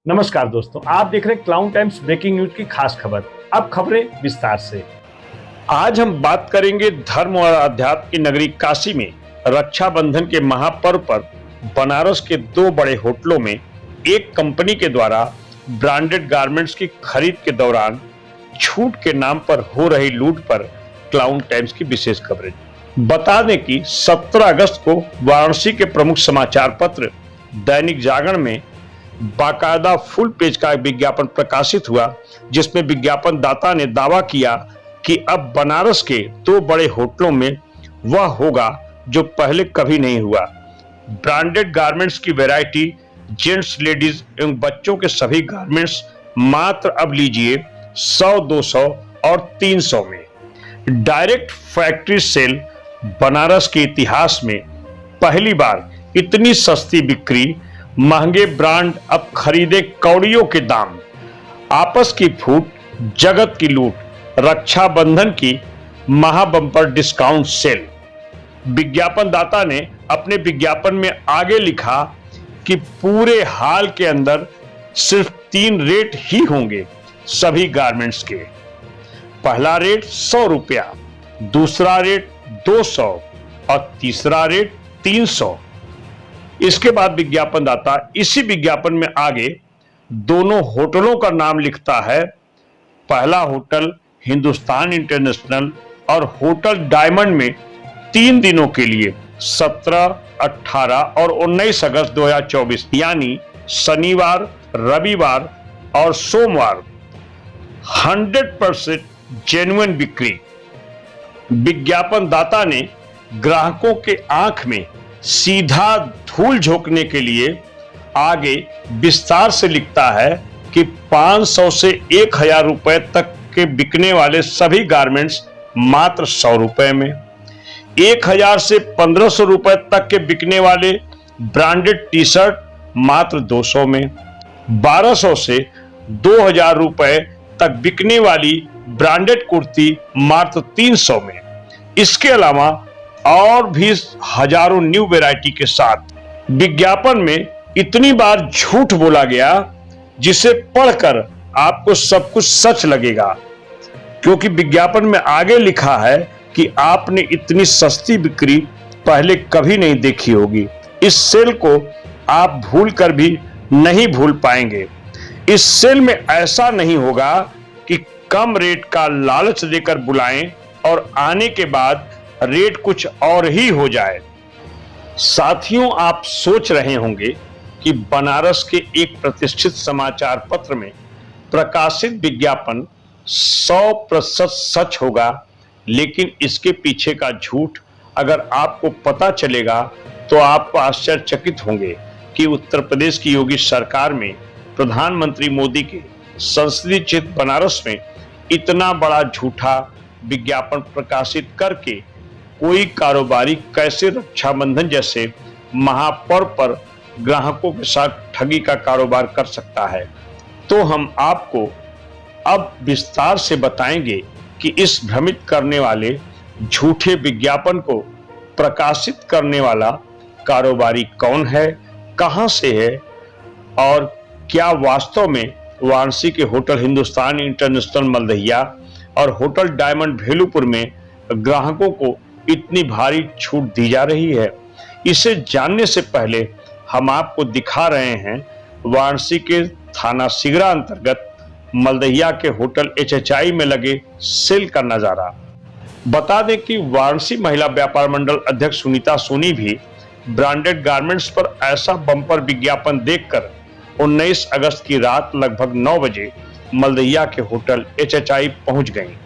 नमस्कार दोस्तों, आप देख रहे हैं क्लाउन टाइम्स ब्रेकिंग न्यूज की खास खबर। अब खबरें विस्तार से। आज हम बात करेंगे धर्म और अध्यात्म की नगरी काशी में रक्षाबंधन के महापर्व पर बनारस के दो बड़े होटलों में एक कंपनी के द्वारा ब्रांडेड गारमेंट्स की खरीद के दौरान छूट के नाम पर हो रही लूट पर क्लाउन टाइम्स की विशेष कवरेज। बता दें कि 17 अगस्त को वाराणसी के प्रमुख समाचार पत्र दैनिक जागरण में बाकायदा फुल पेज का विज्ञापन प्रकाशित हुआ, जिसमें विज्ञापन दाता ने दावा किया कि अब बनारस के दो बड़े होटलों में वह होगा जो पहले कभी नहीं हुआ। ब्रांडेड गारमेंट्स की वैरायटी, जेंट्स, लेडीज एवं बच्चों के सभी गारमेंट्स मात्र अब लीजिए 100, 200 और 300 में। डायरेक्ट फैक्ट्री सेल, बनारस के इतिहास में पहली बार इतनी सस्ती बिक्री, महंगे ब्रांड अब खरीदे कौड़ियों के दाम, आपस की फूट, जगत की लूट, रक्षाबंधन की महाबम्पर डिस्काउंट सेल। विज्ञापन दाता ने अपने विज्ञापन में आगे लिखा कि पूरे हाल के अंदर सिर्फ 3 रेट ही होंगे सभी गारमेंट्स के। पहला रेट 100 रुपया, दूसरा रेट 200 और तीसरा रेट 300। इसके बाद विज्ञापन दाता इसी विज्ञापन में आगे दोनों होटलों का नाम लिखता है। पहला होटल हिंदुस्तान इंटरनेशनल और होटल डायमंड में 3 दिनों के लिए 17, 18 और 19 अगस्त 2024 यानी शनिवार, रविवार और सोमवार 100% जेन्युइन बिक्री। विज्ञापन दाता ने ग्राहकों के आंख में सीधा धूल झोंकने के लिए आगे विस्तार से लिखता है कि 500 से 1000 रुपए तक के बिकने वाले सभी गारमेंट्स मात्र 100 रुपए में, 1000 से 1500 रुपए तक के बिकने वाले ब्रांडेड टी शर्ट मात्र 200 में, 1200 से 2000 रुपए तक बिकने वाली ब्रांडेड कुर्ती मात्र 300 में। इसके अलावा और भी हजारों न्यू वैरायटी के साथ विज्ञापन में इतनी बार झूठ बोला गया जिसे पढ़कर आपको सब कुछ सच लगेगा, क्योंकि विज्ञापन में आगे लिखा है कि आपने इतनी सस्ती बिक्री पहले कभी नहीं देखी होगी। इस सेल को आप भूल कर भी नहीं भूल पाएंगे। इस सेल में ऐसा नहीं होगा कि कम रेट का लालच देकर बुलाएं और आने के बाद रेट कुछ और ही हो जाए। साथियों, आप सोच रहे होंगे कि बनारस के एक प्रतिष्ठित समाचार पत्र में प्रकाशित विज्ञापन 100% सच होगा, लेकिन इसके पीछे का झूठ अगर आपको पता चलेगा तो आप आश्चर्यचकित होंगे कि उत्तर प्रदेश की योगी सरकार में प्रधानमंत्री मोदी के संसदीय क्षेत्र बनारस में इतना बड़ा झूठा विज्ञापन प्रकाशित करके कोई कारोबारी कैसे रक्षाबंधन जैसे महापर्व पर ग्राहकों के साथ ठगी का कारोबार कर सकता है। तो हम आपको अब विस्तार से बताएंगे कि इस भ्रमित करने वाले झूठे विज्ञापन को प्रकाशित करने वाला कारोबारी कौन है, कहां से है और क्या वास्तव में वाराणसी के होटल हिंदुस्तान इंटरनेशनल मल्दहिया और होटल डायमंड भेलुपुर में ग्राहकों को इतनी भारी छूट दी जा रही है। इसे जानने से पहले हम आपको दिखा रहे हैं वाराणसी के थाना सिगरा अंतर्गत मल्दहिया के होटल HHI में लगे सेल का नजारा। बता दें कि वाराणसी महिला व्यापार मंडल अध्यक्ष सुनीता सोनी भी ब्रांडेड गारमेंट्स पर ऐसा बम्पर विज्ञापन देखकर 19 अगस्त की रात लगभग 9 बजे मल्दहिया के होटल HHI पहुंच गईं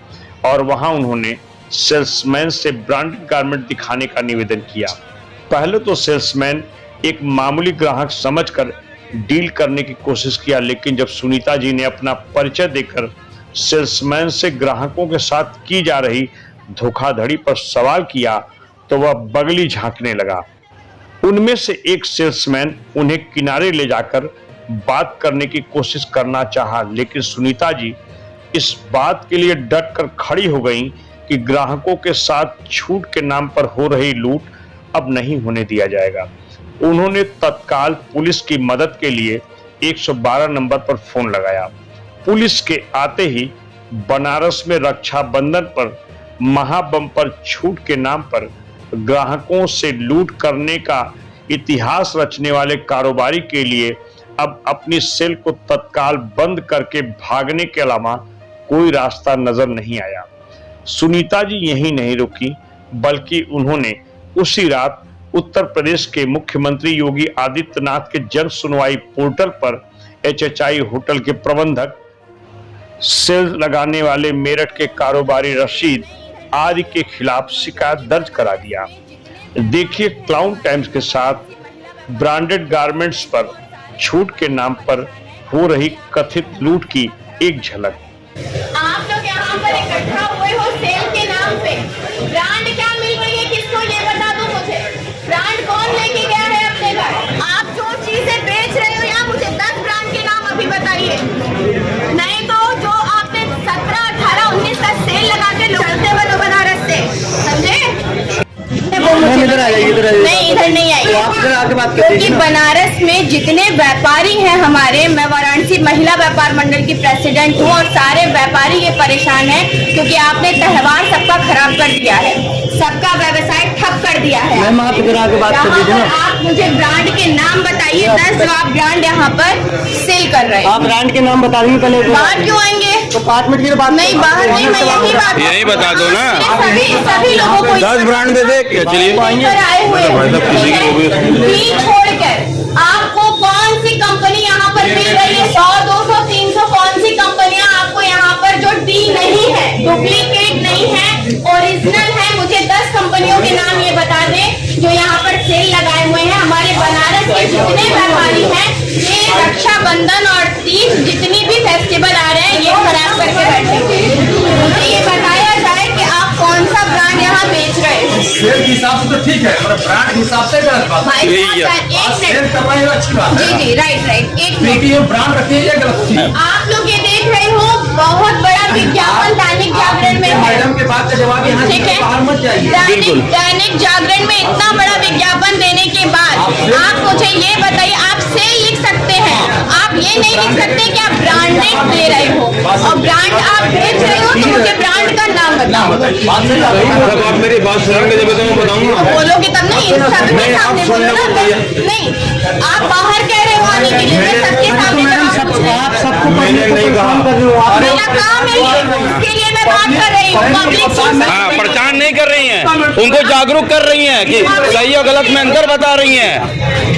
और वहां उन्होंने सेल्समैन से ब्रांडेड गारमेंट दिखाने का निवेदन किया। पहले तो सेल्समैन एक मामूली ग्राहक समझकर डील करने की कोशिश किया, लेकिन जब सुनीता जी ने अपना परिचय देकर सेल्समैन से ग्राहकों के साथ की जा रही धोखाधड़ी पर सवाल किया तो वह बगली झांकने लगा। उनमें से एक सेल्समैन उन्हें किनारे ले जाकर बात करने की कोशिश करना चाहा, लेकिन सुनीता जी इस बात के लिए डट कर खड़ी हो गईं कि ग्राहकों के साथ छूट के नाम पर हो रही लूट अब नहीं होने दिया जाएगा। उन्होंने तत्काल पुलिस की मदद के लिए 112 नंबर पर फोन लगाया। पुलिस के आते ही बनारस में रक्षाबंधन पर महाबम्पर छूट के नाम पर ग्राहकों से लूट करने का इतिहास रचने वाले कारोबारी के लिए अब अपनी सेल को तत्काल बंद करके भागने के अलावा कोई रास्ता नजर नहीं आया। सुनीता जी यहीं नहीं रुकी, बल्कि उन्होंने उसी रात उत्तर प्रदेश के मुख्यमंत्री योगी आदित्यनाथ के जन सुनवाई पोर्टल पर HHI होटल के प्रबंधक, सेल लगाने वाले मेरठ के कारोबारी रशीद आदि के खिलाफ शिकायत दर्ज करा दिया। देखिए क्लाउन टाइम्स के साथ ब्रांडेड गारमेंट्स पर छूट के नाम पर हो रही कथित लूट की एक झलक। आप लोग यहाँ पर इकट्ठा हुए हो सेल के नाम पे, ब्रांड क्या मिल रही है किसको ये बता दो मुझे। ब्रांड कौन लेके गया है अपने घर? आप जो चीजें बेच रहे हो यहाँ, मुझे 10 ब्रांड के नाम अभी बताइए, नहीं तो जो आपने 17, 18, 19 का सेल लगा के चलते बनो बनारस से, समझे? इधर आ जाइए, नहीं इधर नहीं आइए, क्योंकि बनारस में जितने व्यापारी हैं हमारे, मैं वाराणसी महिला व्यापार मंडल की प्रेसिडेंट हूँ और सारे व्यापारी ये परेशान हैं क्योंकि आपने त्योहार सबका खराब कर दिया है, सबका व्यवसाय ठप कर दिया है। मैम आप इधर आके बात कर दीजिए ना। आप मुझे ब्रांड के नाम बताइए 10 जो आप ब्रांड यहाँ पर सेल कर रहे हैं। आप ब्रांड के नाम बता देंगे पहले। बाहर क्यों आएंगे? तो 5 मिनट की बात नहीं, बाहर नहीं, मैं यही बात यही बता दो ना। सभी लोगों को 10 ब्रांड दे दे, चलिए आए हुए छोड़कर आपको कौन सी कंपनी यहाँ पर मिल रही है? 100, 200, 300 कौन सी कंपनियां आपको यहाँ पर जो डी नहीं है, डुप्लीकेट नहीं है, ओरिजिनल है? मुझे 10 कंपनियों के नाम ये बता दें जो यहाँ पर सेल लगाए हुए हैं। हमारे बनारस के जितने व्यापारी हैं, ये रक्षाबंधन और तीज जितनी भी फेस्टिवल आ रहे हैं, ये खराब करके बैठे हुए। मुझे ये बताया जाए कि आप कौन सा ब्रांड यहाँ बेच रहे हैं? सेल के हिसाब से तो ठीक है, और ब्रांड के हिसाब से गलत बात है। भाई साहब, एक सेल कर रहे हो अच्छी बात है। जी राइट, एक मिनट। ये ब्रांड रखिए, ये गलत थी। आप लोग ये देख रहे हो, बहुत बड़ा विज्ञापन दैनिक जागरण में है। मैडम के बात का जवाब यहाँ ठीक है, बाहर मत जाइए। दैनिक जागरण में इतना बड़ा विज्ञापन देने के बाद आप मुझे ये बताइए, आप सेल लिख सकते हैं, आप ये नहीं लिख सकते कि आप ब्रांडेड दे रहे हो, और ब्रांड आप बेच रहे हो तो मुझे ब्रांड का नाम बताओ। आप मेरी बात सुनेंगे जब मैं बताऊंगा। बोलोगे तब नहीं, सबके सामने बोलो ना। नहीं, आप बाहर कह रहे हो आने के लिए, मैं सबके सामने आप सबको नहीं कहा। मेरा काम है, इसके लिए मैं बात कर रही हूँ। पब्लिक हाँ, प्रचार नहीं कर रही हैं, उनको जागरूक कर रही हैं कि सही और गलत में अंतर बता रही हैं।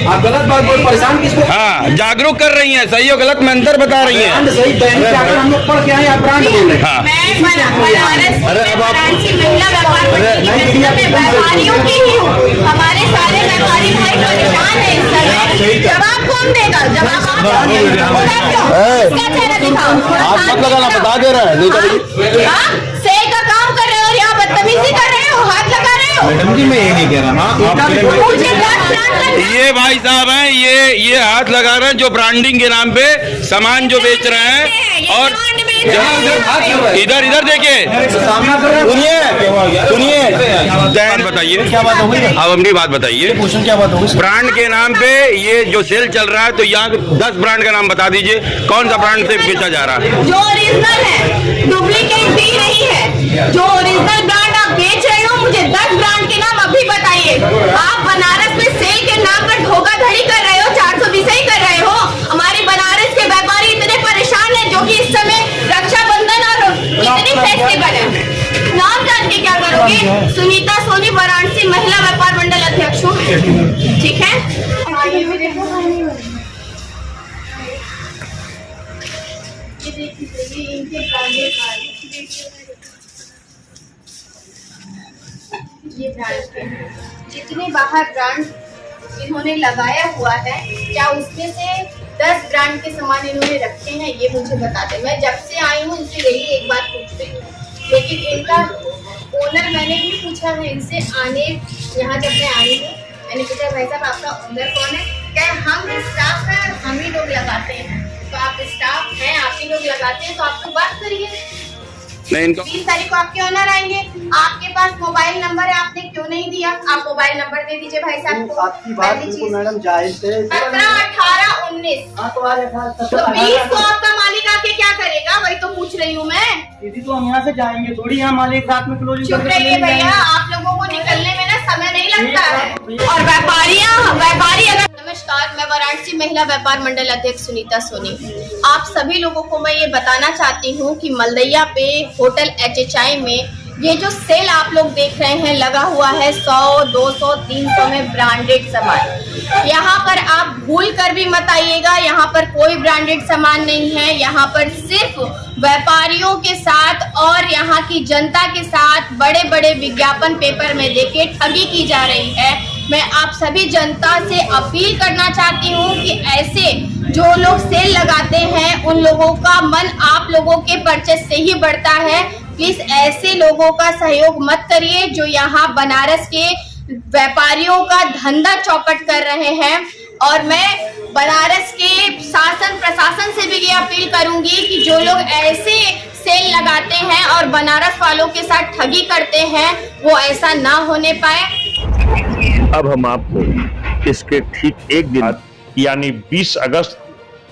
आप गलत बात बोल, परेशान किसको? हाँ, जागरूक कर रही हैं, सही और गलत में अंतर बता रही हैं। सही दैनिक जागरण हम लोग पढ़ के आए, आप ब्रांड बोल रहे हैं। हाँ, मैं बनारस वाराणसी महिला व्यापार मंडल की व्यापारियों की ही हूँ। हमारे सारे व्यापारी भाई परेशान है इस समय। जवाब कौन देगा? जवाब आप क्या चेहरा दिखाओ? आप मत लगाना, बता दे रहे हैं। नहीं तो हाँ, सेल का काम कर रहे हो और यहाँ बदतमीजी कर रहे हो, हाथ लगा रहे हो। मैडम जी मैं ये नहीं कह रहा हूँ, मुझे 10 ब्रांड ये भाई साहब हैं, ये हाथ लगा रहे हैं जो ब्रांडिंग के नाम पे सामान जो बेच रहे हैं। और इधर इधर देखिए, सुनिए बताइए क्या बात हो गई? अब अपनी बात बताइए। क्वेश्चन क्या बात हो गई? ब्रांड के नाम पे ये जो सेल चल रहा है, तो यहाँ 10 ब्रांड का नाम बता दीजिए, कौन सा ब्रांड से बेचा जा रहा है? जो ओरिजिनल है, डुप्लीकेट भी नहीं है। जो ओरिजिनल ब्रांड आप बेच रहे हो, मुझे 10 ब्रांड के नाम अभी बताइए। आप बनारस में सेल के नाम पर धोखाधड़ी कर रहे हो, 420 ही कर रहे हो। हमारे बनारस के व्यापारी इतने परेशान हैं, जो कि इस समय रक्षाबंधन और कितनी फेस्टिवल है, नाम जान के क्या करोगे? सुनीता सोनी, वाराणसी महिला व्यापार मंडल अध्यक्ष हूँ। ठीक है, ये ब्रांड के जितने बाहर ब्रांड इन्होंने लगाया हुआ है, क्या उसमें से 10 ब्रांड के सामान इन्होंने रखे हैं? ये मुझे बता दें। मैं जब से आई हूँ इनसे यही एक बात पूछ रही हूँ, लेकिन इनका ओनर मैंने भी पूछा है इनसे आने, यहाँ जब मैं आई हूँ मैंने पूछा भाई साहब आपका ओनर कौन है? क्या हम स्टाफ हैं और हम ही लोग लगाते हैं। तो आप स्टाफ हैं, आप ही लोग लगाते हैं, तो आप तो बात करिए। नहीं इनका 20 तारीख को आपके ऑनर आएंगे, आपके पास मोबाइल नंबर है, आपने क्यों नहीं दिया? आप मोबाइल नंबर दे दीजिए भाई साहब को। आपकी बात पहली बिल्कुल चीज। मैडम जायज है। 17, 18, 19 हाँ तो आज तो 20 को आपका मालिक आके क्या करेगा? वही तो पूछ रही हूँ मैं। दीदी तो हम यहाँ से जाएंगे थोड़ी, यहाँ मालिक रात में क्लोजिंग चुप रहिए भैया, आप लोगों को निकलने में ना समय नहीं लगता है। और व्यापारी अगर नमस्कार, मैं वाराणसी महिला व्यापार मंडल अध्यक्ष सुनीता सोनी। आप सभी लोगों को मैं ये बताना चाहती हूँ कि मलदैया पे होटल HHI में ये जो सेल आप लोग देख रहे हैं लगा हुआ है 100, 200, 300 में ब्रांडेड सामान। यहाँ पर आप भूल कर भी मत आइएगा, यहाँ पर कोई ब्रांडेड सामान नहीं है। यहाँ पर सिर्फ व्यापारियों के साथ और यहाँ की जनता के साथ बड़े बड़े विज्ञापन पेपर में देके ठगी की जा रही है। मैं आप सभी जनता से अपील करना चाहती हूँ कि ऐसे जो लोग सेल लगाते हैं उन लोगों का मन आप लोगों के परचेस से ही बढ़ता है। प्लीज ऐसे लोगों का सहयोग मत करिए जो यहाँ बनारस के व्यापारियों का धंधा चौपट कर रहे हैं। और मैं बनारस के शासन प्रशासन से भी ये अपील करूंगी कि जो लोग ऐसे सेल लगाते हैं और बनारस वालों के साथ ठगी करते हैं वो ऐसा ना होने पाए। अब हम आपको इसके ठीक एक दिन बाद यानी 20 अगस्त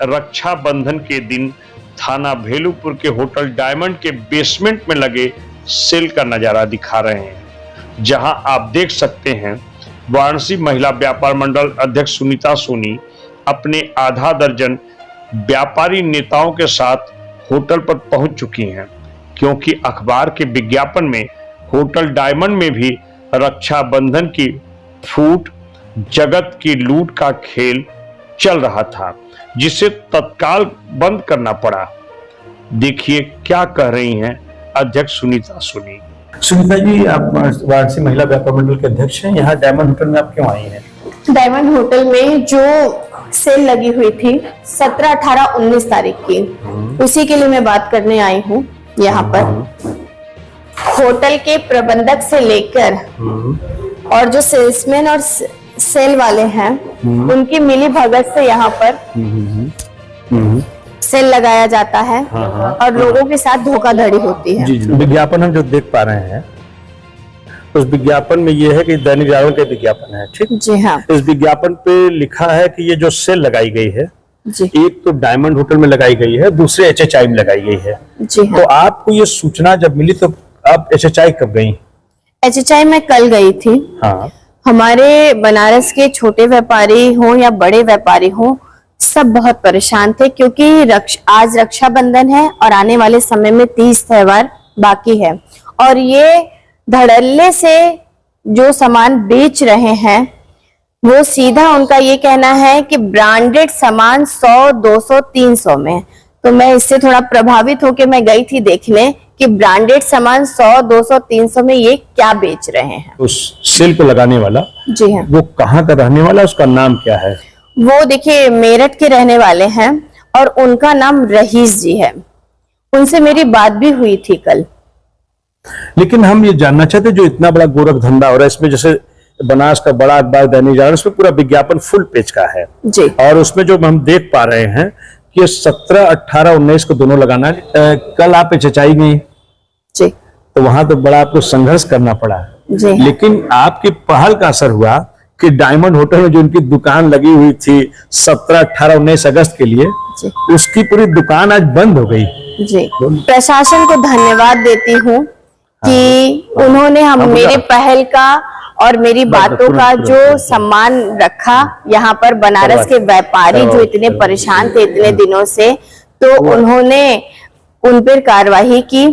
रक्षाबंधन के दिन थाना भेलूपुर के होटल डायमंड के बेसमेंट में लगे सेल का नजारा दिखा रहे हैं, जहां आप देख सकते हैं वाराणसी महिला व्यापार मंडल अध्यक्ष सुनीता सोनी अपने आधा दर्जन व्यापारी नेताओं के साथ होटल पर पहुंच चुकी हैं, क्योंकि अखबार के विज्ञापन में होटल डायमंड में भी रक्षाबंधन की फूट जगत की लूट का खेल चल रहा था, जिसे तत्काल बंद करना पड़ा। देखिए क्या कह रही हैं अध्यक्ष सुनीता सोनी। सुनीता जी, आप वाराणसी महिला व्यापार मंडल के अध्यक्ष हैं। यहाँ डायमंड होटल में आप क्यों आई हैं? डायमंड होटल में जो सेल लगी हुई थी 17, 18, 19 तारीख की, उसी के लिए मैं बात करने आई हूँ। यहाँ पर होटल के प्रबंधक से लेकर और जो सेल्समैन और सेल वाले हैं उनकी मिली भगत से यहाँ पर सेल लगाया जाता है और लोगों के साथ धोखाधड़ी होती है। जी, विज्ञापन हम जो देख पा रहे हैं उस विज्ञापन में ये है कि दैनिक जागरण का विज्ञापन है, ठीक? जी हाँ। इस विज्ञापन पे लिखा है कि ये जो सेल लगाई गई है जी, एक तो डायमंड होटल में लगाई गई है, दूसरे HHI में लगाई गई है। जी हाँ। तो आपको ये सूचना जब मिली तो आप HHI कब गई? HHI में कल गई थी। हाँ। हमारे बनारस के छोटे व्यापारी हों या बड़े व्यापारी हों, सब बहुत परेशान थे, क्योंकि आज रक्षाबंधन है और आने वाले समय में 30 त्योहार बाकी है। और ये धड़ल्ले से जो सामान बेच रहे हैं वो सीधा उनका ये कहना है कि ब्रांडेड सामान 100, 200, 300 में। तो मैं इससे थोड़ा प्रभावित होकर मैं गई थी देखने कि ब्रांडेड सामान 100, 200, 300 में ये क्या बेच रहे हैं। उस सेल को लगाने वाला जी हाँ, वो कहाँ का रहने वाला, उसका नाम क्या है? वो देखिए मेरठ के रहने वाले हैं और उनका नाम रहीस जी है। उनसे मेरी बात भी हुई थी कल। लेकिन हम ये जानना चाहते, जो इतना बड़ा गोरख धंधा हो रहा है इसमें, जैसे बनारस का बड़ा अखबार दैनिक जागरण, उसमें पूरा विज्ञापन फुल पेज का है जी, और उसमें जो हम देख पा रहे हैं कि 17, 18, 19 को दोनों लगाना है। कल आप HHI गई जी, तो वहां तो बड़ा आपको संघर्ष करना पड़ा, जी। लेकिन आपकी पहल का असर हुआ कि डायमंड होटल में जो उनकी दुकान लगी हुई थी 17, 18, 19 अगस्त के लिए, जी, उसकी पूरी दुकान आज बंद हो गई। जी। प्रशासन को धन्यवाद देती हूँ कि उन्होंने मेरे पहल का और मेरी बातों का जो सम्मान रखा। यहाँ पर बनारस के व्यापारी जो इतने परेशान थे इतने दिनों से, तो उन्होंने उन पर कार्रवाई की।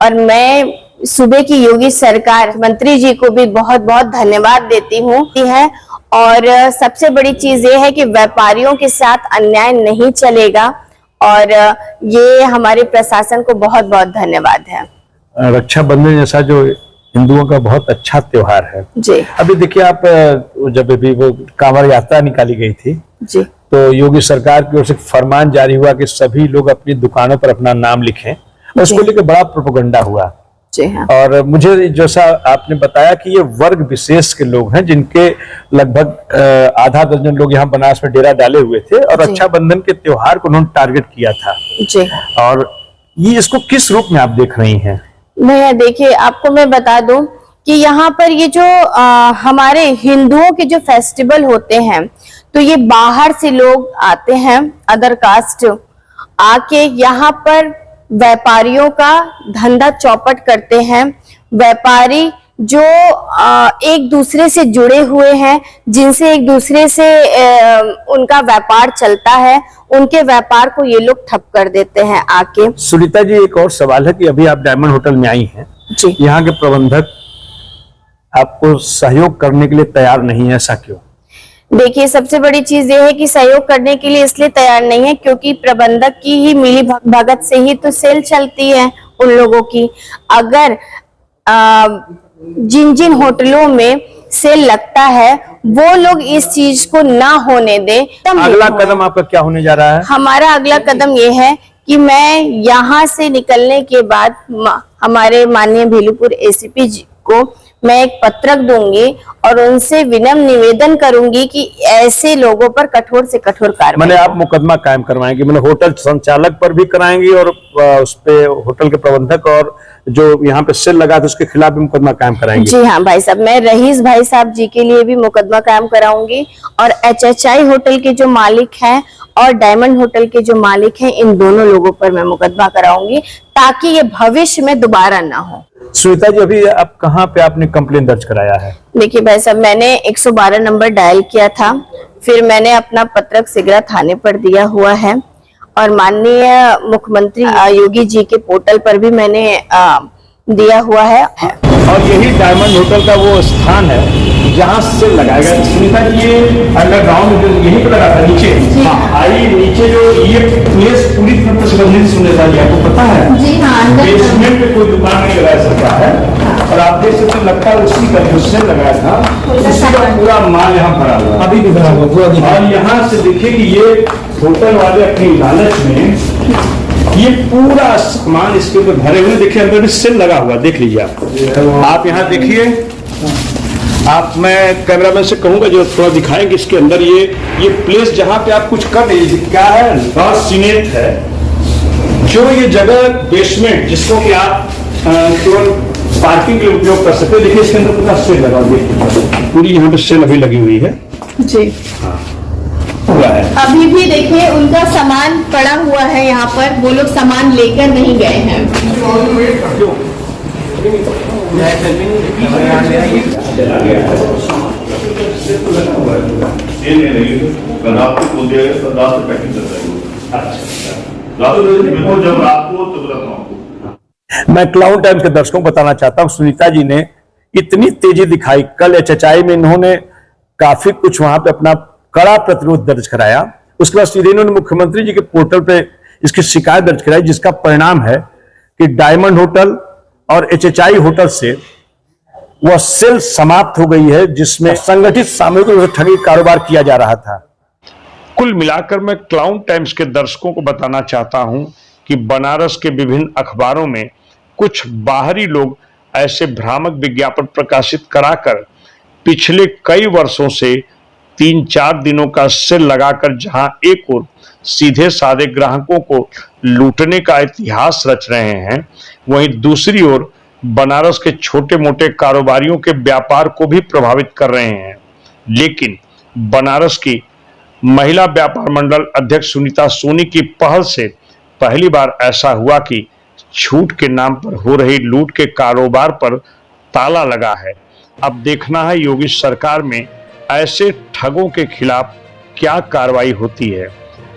और मैं सूबे की योगी सरकार मंत्री जी को भी बहुत बहुत धन्यवाद देती हूँ है। और सबसे बड़ी चीज ये है कि व्यापारियों के साथ अन्याय नहीं चलेगा और ये हमारे प्रशासन को बहुत बहुत धन्यवाद है। रक्षाबंधन जैसा जो हिंदुओं का बहुत अच्छा त्योहार है जी। अभी देखिए, आप जब अभी वो कांवड़ यात्रा निकाली गई थी जी, तो योगी सरकार की ओर से फरमान जारी हुआ कि सभी लोग अपनी दुकानों पर अपना नाम लिखें, और उसको लेकर बड़ा प्रोपेगेंडा हुआ। जी हाँ। और मुझे जैसा आपने बताया कि ये वर्ग विशेष के लोग हैं जिनके लगभग आधा दर्जन लोग यहाँ बनारस में डेरा डाले हुए थे और रक्षाबंधन के त्योहार को उन्होंने टारगेट किया था जी। और ये इसको किस रूप में आप देख रही हैं? भैया देखिए, आपको मैं बता दूं कि यहाँ पर ये जो हमारे हिंदुओं के जो फेस्टिवल होते हैं, तो ये बाहर से लोग आते हैं, अदर कास्ट आके यहाँ पर व्यापारियों का धंधा चौपट करते हैं। व्यापारी जो एक दूसरे से जुड़े हुए हैं, जिनसे एक दूसरे से उनका व्यापार चलता है, उनके व्यापार को ये लोग ठप कर देते हैं आके। सुनीता जी, एक और सवाल है कि अभी आप डायमंड होटल में आई हैं जी, यहाँ के प्रबंधक आपको सहयोग करने के लिए तैयार नहीं है, ऐसा क्यों? देखिए, सबसे बड़ी चीज ये है कि सहयोग करने के लिए इसलिए तैयार नहीं है क्योंकि प्रबंधक की ही मिली भगत से ही तो सेल चलती है उन लोगों की। अगर जिन जिन होटलों में सेल लगता है वो लोग इस चीज को ना होने दे, तब अगला कदम आपका क्या होने जा रहा है? हमारा अगला कदम ये है कि मैं यहाँ से निकलने के बाद हमारे माननीय भेलूपुर एसीपी जी को मैं एक पत्रक दूंगी और उनसे विनम्र निवेदन करूंगी कि ऐसे लोगों पर कठोर से कठोर कार्रवाई। मैंने आप मुकदमा कायम करवाएंगे, मैंने होटल संचालक पर भी कराएंगी और उस पे होटल के प्रबंधक और जो यहाँ पे सेल लगा था उसके खिलाफ भी मुकदमा कायम कराएंगे? जी हाँ भाई साहब, मैं रईस भाई साहब जी के लिए भी मुकदमा कायम कराऊंगी और HHI होटल के जो मालिक हैं और डायमंड होटल के जो मालिक हैं, इन दोनों लोगों पर मैं मुकदमा कराऊंगी ताकि ये भविष्य में दोबारा ना हो। सुनीता जी, अभी आप कहाँ पे आपने कंप्लेन दर्ज कराया है? देखिए भाई साहब, मैंने 112 नंबर डायल किया था, फिर मैंने अपना पत्रक सिगरा थाने पर दिया हुआ है और माननीय मुख्यमंत्री योगी जी के पोर्टल पर भी मैंने दिया हुआ है। और यही डायमंड होटल का वो स्थान है जहाँ सेल लगाया गया। सुनीता जी, ये अंडरग्राउंड में जो यहीं पे लगा था नीचे, आई नीचे जो ये प्लेस पूरी तरह से प्रतिबंधित, सुनीता जी आपको पता है? जी हाँ, बेसमेंट में कोई दुकान नहीं लगाया सकता है और आप देख सकते लगता है उसी का जो सेल लगाया था उसी का पूरा माल यहाँ भरा हुआ, अभी भी भरा हुआ। और यहाँ से देखिए कि ये होटल वाले अपनी लालच में ये पूरा सामान इसके ऊपर भरे हुए, देखिए अंदर भी सेल लगा हुआ, देख लीजिए आप यहाँ देखिए। आप, मैं कैमरामैन से कहूंगा जो थोड़ा दिखाएंगे इसके अंदर ये प्लेस जहाँ पे आप कुछ कर रहे हैं, क्या है, लॉस सीनेट है, जो ये जगह बेसमेंट जिसको कि आप केवल पार्किंग के लिए उपयोग कर सकते हैं। देखिए इसके अंदर पूरा सेल लगा हुआ, पूरी यहाँ पे सेल अभी लगी हुई है जी। हाँ, पूरा है। अभी भी देखिए उनका सामान पड़ा हुआ है यहाँ पर, वो लोग सामान लेकर नहीं गए हैं। मैं क्लाउड टाइम्स के दर्शकों को बताना चाहता हूं, सुनीता जी ने इतनी तेजी दिखाई। कल HHI में इन्होंने काफी कुछ वहां पे अपना कड़ा प्रतिरोध दर्ज कराया, उसके बाद सीधे इन्होंने मुख्यमंत्री जी के पोर्टल पे इसकी शिकायत दर्ज कराई, जिसका परिणाम है कि डायमंड होटल और HHI होटल से वह सेल समाप्त हो गई है जिसमें संगठित सामूहिक रूप से ठगी कारोबार किया जा रहा था। कुल मिलाकर मैं क्लाउड टाइम्स के दर्शकों को बताना चाहता हूं कि बनारस के विभिन्न अखबारों में कुछ बाहरी लोग ऐसे भ्रामक विज्ञापन प्रकाशित कराकर पिछले कई वर्षों से 3-4 दिनों का सेल लगाकर जहां एक ओर सीधे साधे ग्राहकों को लूटने का इतिहास रच रहे हैं, वहीं दूसरी ओर बनारस के छोटे मोटे कारोबारियों के व्यापार को भी प्रभावित कर रहे हैं। लेकिन बनारस की महिला व्यापार मंडल अध्यक्ष सुनीता सोनी की पहल से पहली बार ऐसा हुआ कि छूट के नाम पर हो रही लूट के कारोबार पर ताला लगा है। अब देखना है योगी सरकार में ऐसे ठगों के खिलाफ क्या कार्रवाई होती है।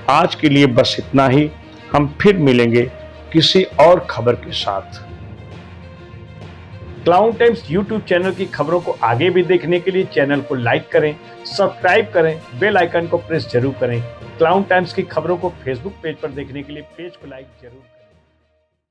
आज के लिए बस इतना ही, हम फिर मिलेंगे किसी और खबर के साथ। क्लाउड टाइम्स YouTube चैनल की खबरों को आगे भी देखने के लिए चैनल को लाइक करें, सब्सक्राइब करें, बेल आइकन को प्रेस जरूर करें। क्लाउड टाइम्स की खबरों को फेसबुक पेज पर देखने के लिए पेज को लाइक जरूर करें।